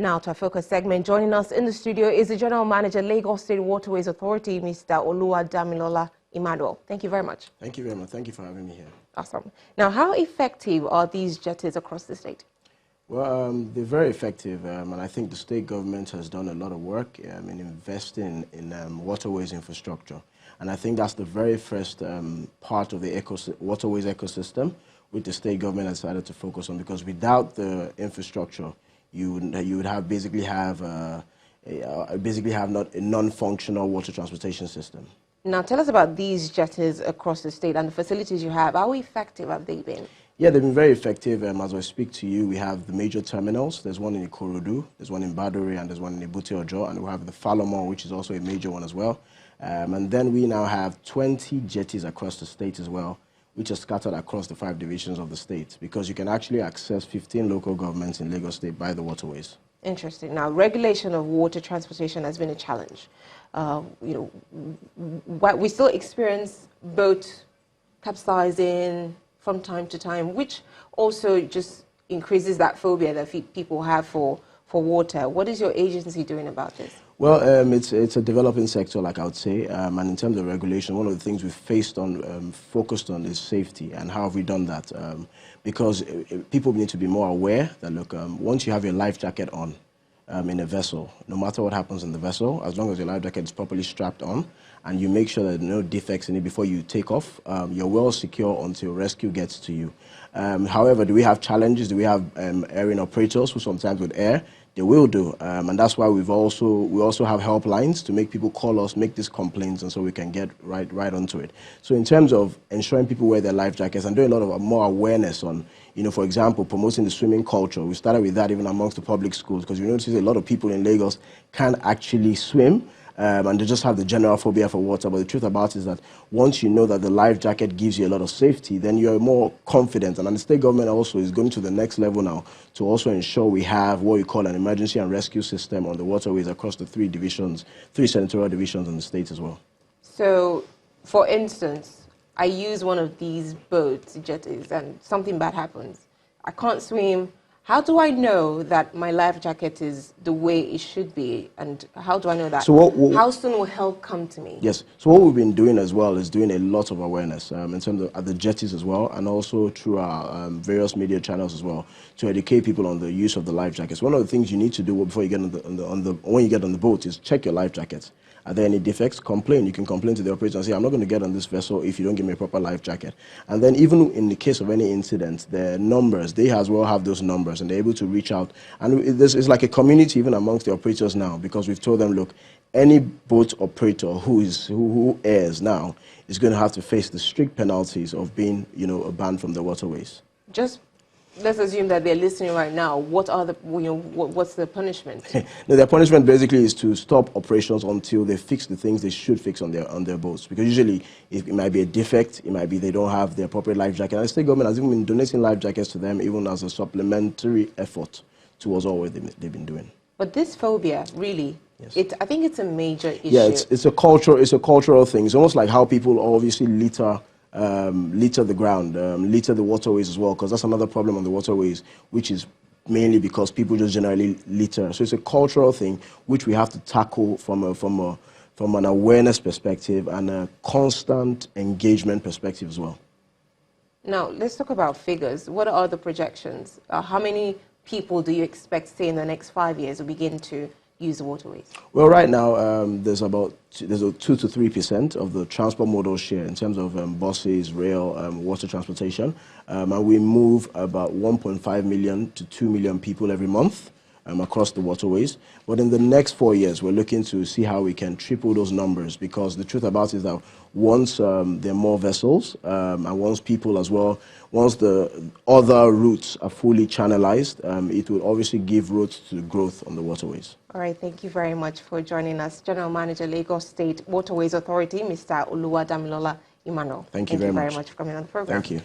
Now to our focus segment. Joining us in the studio is the General Manager, Lagos State Waterways Authority, Mr. Oluwadamilola Emmanuel. Thank you very much. Thank you very much. Thank you for having me here. Awesome. Now, how effective are these jetties across the state? Well, they're very effective, and I think the state government has done a lot of work in investing in waterways infrastructure. And I think that's the very first part of the waterways ecosystem which the state government has decided to focus on, because without the infrastructure, you would basically have not a non-functional water transportation system. Now, tell us about these jetties across the state and the facilities you have. How effective have they been? Yeah, they've been very effective. As I speak to you, we have the major terminals. There's one in Ikorodu, there's one in Badore, and there's one in Ebute Ojo, and we have the Falomo, which is also a major one as well. And then we now have 20 jetties across the state as well, which are scattered across the 5 divisions of the state, because you can actually access 15 local governments in Lagos State by the waterways. Interesting. Now, regulation of water transportation has been a challenge. We still experience boat capsizing from time to time, which also just increases that phobia that people have for water. What is your agency doing about this? Well, it's a developing sector, like I would say, and in terms of regulation, one of the things we've focused on is safety. And how have we done that? Because people need to be more aware that, look, once you have your life jacket on in a vessel, no matter what happens in the vessel, as long as your life jacket is properly strapped on, and you make sure that there are no defects in it before you take off, you're well secure until rescue gets to you. However, do we have challenges? Do we have erring operators who sometimes would err? They will do, and that's why we also have helplines to make people call us, make these complaints, and so we can get right onto it. So in terms of ensuring people wear their life jackets and doing a lot of more awareness on, for example, promoting the swimming culture. We started with that even amongst the public schools, because we notice a lot of people in Lagos can't actually swim. And they just have the general phobia for water. But the truth about it is that once you know that the life jacket gives you a lot of safety, then you're more confident. And the state government also is going to the next level now to also ensure we have what we call an emergency and rescue system on the waterways across the 3 senatorial divisions in the state as well. So, for instance, I use one of these boats, jetties, and something bad happens. I can't swim. How do I know that my life jacket is the way it should be? And how do I know that? So how soon will help come to me? Yes. So what we've been doing as well is doing a lot of awareness in terms of at the jetties as well, and also through our various media channels as well, to educate people on the use of the life jackets. One of the things you need to do before you get when you get on the boat is check your life jackets. Are there any defects? Complain. You can complain to the operator and say, I'm not going to get on this vessel if you don't give me a proper life jacket. And then even in the case of any incident, the numbers, they as well have those numbers, and they're able to reach out. And it's like a community even amongst the operators now, because we've told them, look, any boat operator who errs now is going to have to face the strict penalties of being, banned from the waterways. Let's assume that they're listening right now. What are what's the punishment? No, their punishment basically is to stop operations until they fix the things they should fix on their boats. Because usually it might be a defect, it might be they don't have the appropriate life jacket. And the state government has even been donating life jackets to them, even as a supplementary effort towards all what they've been doing. But this phobia, really, yes. I think it's a major issue. Yeah, it's a cultural thing. It's almost like how people obviously litter the ground, litter the waterways as well, because that's another problem on the waterways, which is mainly because people just generally litter. So it's a cultural thing which we have to tackle from an awareness perspective and a constant engagement perspective as well. Now, let's talk about figures. What are the projections? How many people do you expect, say, in the next 5 years will begin to use the waterways? Well, right now, there's a 2 to 3% of the transport modal share in terms of buses, rail, water transportation. And we move about 1.5 million to 2 million people every month across the waterways. But in the next 4 years, we're looking to see how we can triple those numbers, because the truth about it is that once there are more vessels and once people as well, once the other routes are fully channelized, it will obviously give roads to growth on the waterways. All right, thank you very much for joining us. General Manager, Lagos State Waterways Authority, Mr. Oluwadamilola Emmanuel. Thank you very much for coming on the program. Thank you.